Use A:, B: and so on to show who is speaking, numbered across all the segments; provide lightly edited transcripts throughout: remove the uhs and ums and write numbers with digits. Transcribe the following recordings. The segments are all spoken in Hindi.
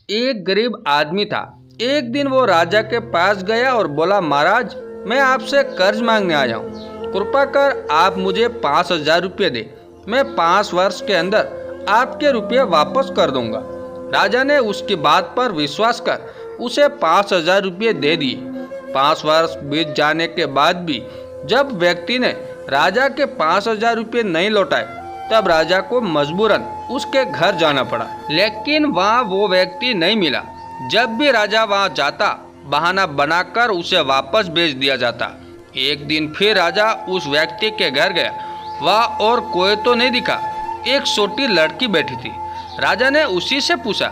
A: एक गरीब आदमी था। एक दिन वो राजा के पास गया और बोला, महाराज, मैं आपसे कर्ज मांगने आया हूँ। कृपा कर आप मुझे 5,000 रुपये दे। मैं 5 वर्ष के अंदर आपके रुपये वापस कर दूंगा। राजा ने उसकी बात पर विश्वास कर उसे 5,000 रुपये दे दिए। 5 वर्ष बीत जाने के बाद भी जब व्यक्ति ने राजा के 5,000 रुपये नहीं लौटाए, तब राजा को मजबूरन उसके घर जाना पड़ा। लेकिन वहाँ वो व्यक्ति नहीं मिला। जब भी राजा वहाँ जाता, बहाना बनाकर उसे वापस भेज दिया जाता। एक दिन फिर राजा उस व्यक्ति के घर गया। वहाँ और कोई तो नहीं दिखा। एक छोटी लड़की बैठी थी। राजा ने उसी से पूछा,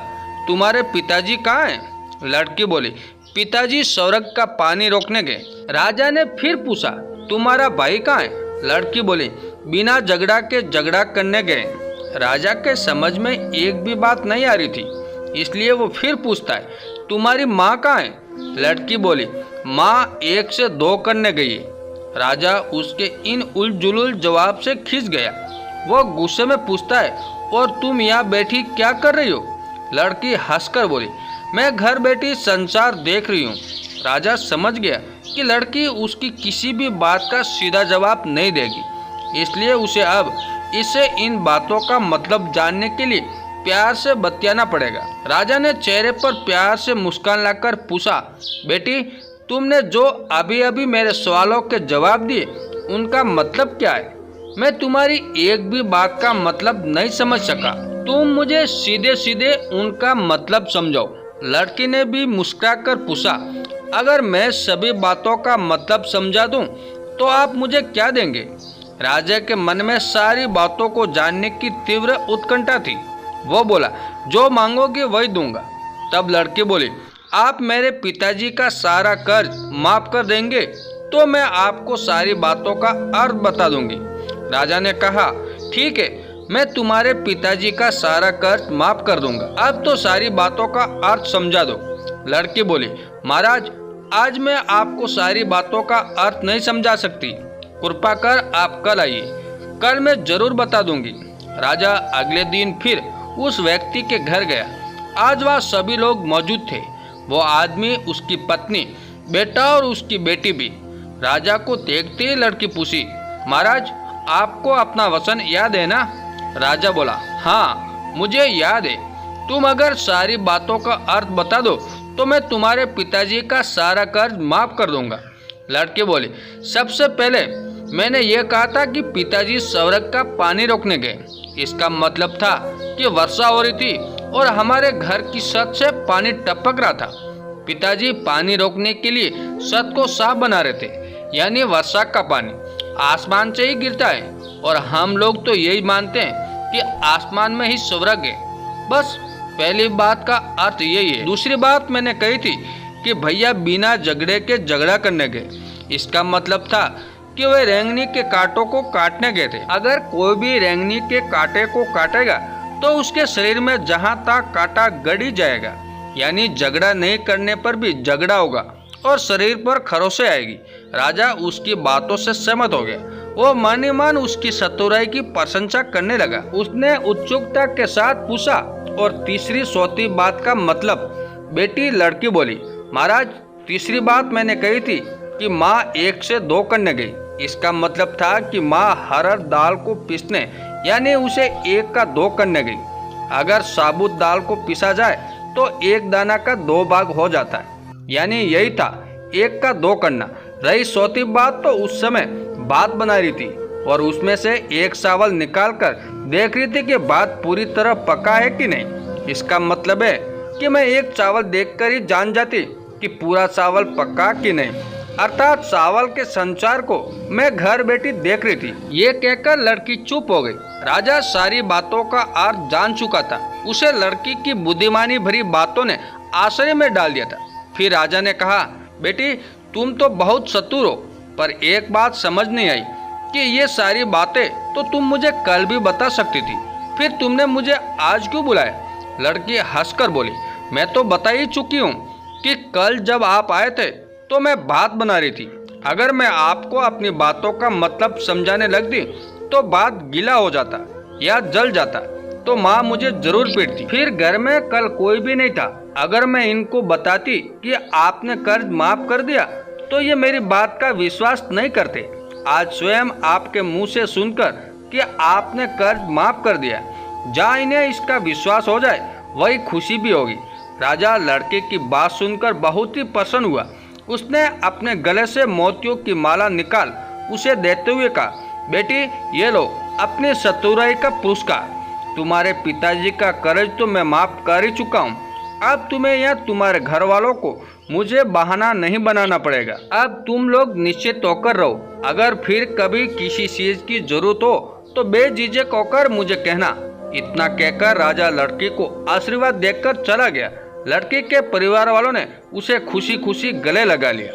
A: तुम्हारे पिताजी कहाँ हैं? लड़की बोली, पिताजी स्वर्ग का पानी रोकने गए। राजा ने फिर पूछा, तुम्हारा भाई कहाँ है? लड़की बोली, बिना झगड़ा के झगड़ा करने गए। राजा के समझ में एक भी बात नहीं आ रही थी, इसलिए वो फिर पूछता है, तुम्हारी माँ कहाँ है? लड़की बोली, माँ 1 से 2 करने गई है। राजा उसके इन उलझुल जवाब से खिंच गया। वो गुस्से में पूछता है, और तुम यहाँ बैठी क्या कर रही हो? लड़की हंसकर बोली, मैं घर बैठी संसार देख रही हूँ। राजा समझ गया कि लड़की उसकी किसी भी बात का सीधा जवाब नहीं देगी, इसलिए उसे अब इसे इन बातों का मतलब जानने के लिए प्यार से बतियाना पड़ेगा। राजा ने चेहरे पर प्यार से मुस्कान लाकर पूछा, बेटी, तुमने जो अभी अभी मेरे सवालों के जवाब दिए, उनका मतलब क्या है? मैं तुम्हारी एक भी बात का मतलब नहीं समझ सका। तुम मुझे सीधे सीधे उनका मतलब समझाओ। लड़की ने भी मुस्कुराकर पूछा, अगर मैं सभी बातों का मतलब समझा दूं, तो आप मुझे क्या देंगे? राजा के मन में सारी बातों को जानने की तीव्र उत्कंठा थी। वो बोला, जो मांगोगे वही दूंगा। तब लड़की बोली, आप मेरे पिताजी का सारा कर्ज माफ कर देंगे तो मैं आपको सारी बातों का अर्थ बता दूंगी। राजा ने कहा, ठीक है, मैं तुम्हारे पिताजी का सारा कर्ज माफ कर दूंगा। अब तो सारी बातों का अर्थ समझा दो। लड़की बोली, महाराज, आज मैं आपको सारी बातों का अर्थ नहीं समझा सकती। कृपा कर आप कल आइए, कल मैं जरूर बता दूंगी। राजा अगले दिन फिर उस व्यक्ति के घर गया। आज वहाँ सभी लोग मौजूद थे। वो आदमी, उसकी पत्नी, बेटा और उसकी बेटी भी। राजा को देखते ही लड़की पूछी, महाराज, आपको अपना वचन याद है ना? राजा बोला, हाँ, मुझे याद है। तुम अगर सारी बातों का अर्थ बता दो तो मैं तुम्हारे पिताजी का सारा कर्ज माफ कर दूंगा। लड़की बोली, सबसे पहले मैंने ये कहा था कि पिताजी स्वर्ग का पानी रोकने गए। इसका मतलब था कि वर्षा हो रही थी और हमारे घर की छत से पानी टपक रहा था। पिताजी पानी रोकने के लिए छत को साफ बना रहे थे, यानी वर्षा का पानी आसमान से ही गिरता है और हम लोग तो यही मानते हैं कि आसमान में ही स्वर्ग है। बस पहली बात का अर्थ यही है। दूसरी बात मैंने कही थी कि भैया बिना झगड़े के झगड़ा करने गए। इसका मतलब था कि वे रेंगनी के कांटों को काटने गए थे। अगर कोई भी रेंगनी के कांटे को काटेगा तो उसके शरीर में जहां तक कांटा गड़ ही जाएगा, यानी झगड़ा नहीं करने पर भी झगड़ा होगा और शरीर पर खरोंचे आएगी। राजा उसकी बातों से सहमत हो गया। वो मन ही मन उसकी चतुराई की प्रशंसा करने लगा। उसने उत्सुकता के साथ पूछा, और तीसरी चौथी बात का मतलब? बेटी, लड़की बोली, महाराज, तीसरी बात मैंने कही थी कि माँ 1 से 2 करने गई। इसका मतलब था कि माँ हरहर दाल को पीसने, यानी उसे 1 का 2 करने गई। अगर साबुत दाल को पीसा जाए तो 1 दाना का 2 भाग हो जाता है, यानी यही था 1 का 2 करना। रही चौथी बात तो उस समय भात बना रही थी और उसमें से 1 चावल निकाल कर देख रही थी कि भात पूरी तरह पका है कि नहीं। इसका मतलब है कि मैं 1 चावल देखकर ही जान जाती कि पूरा चावल पका कि नहीं, अर्थात चावल के संचार को मैं घर बैठी देख रही थी। ये कहकर लड़की चुप हो गई। राजा सारी बातों का अर्थ जान चुका था। उसे लड़की की बुद्धिमानी भरी बातों ने आश्चर्य में डाल दिया था। फिर राजा ने कहा, बेटी, तुम तो बहुत चतुर हो, पर एक बात समझ नहीं आई कि ये सारी बातें तो तुम मुझे कल भी बता सकती थी, फिर तुमने मुझे आज क्यों बुलाया? लड़की हंसकर बोली, मैं तो बता ही चुकी हूँ कि कल जब आप आए थे तो मैं बात बना रही थी। अगर मैं आपको अपनी बातों का मतलब समझाने लगती तो बात गीला हो जाता या जल जाता, तो माँ मुझे जरूर पीटती। फिर घर में कल कोई भी नहीं था। अगर मैं इनको बताती कि आपने कर्ज माफ कर दिया तो ये मेरी बात का विश्वास नहीं करते। आज स्वयं आपके मुंह से सुनकर कि आपने कर्ज माफ कर दिया, जहाँ इन्हें इसका विश्वास हो जाए वही खुशी भी होगी। राजा लड़के की बात सुनकर बहुत ही प्रसन्न हुआ। उसने अपने गले से मोतियों की माला निकाल उसे देते हुए कहा, बेटी ये लो अपनी चतुराई का पुरस्कार। तुम्हारे पिताजी का कर्ज तो मैं माफ कर ही चुका हूँ। अब तुम्हें या तुम्हारे घर वालों को मुझे बहाना नहीं बनाना पड़ेगा। अब तुम लोग निश्चित होकर रहो। अगर फिर कभी किसी चीज की जरूरत हो तो बेझिझक होकर मुझे कहना। इतना कहकर राजा लड़की को आशीर्वाद देकर चला गया। लड़की के परिवार वालों ने उसे खुशी खुशी गले लगा लिया।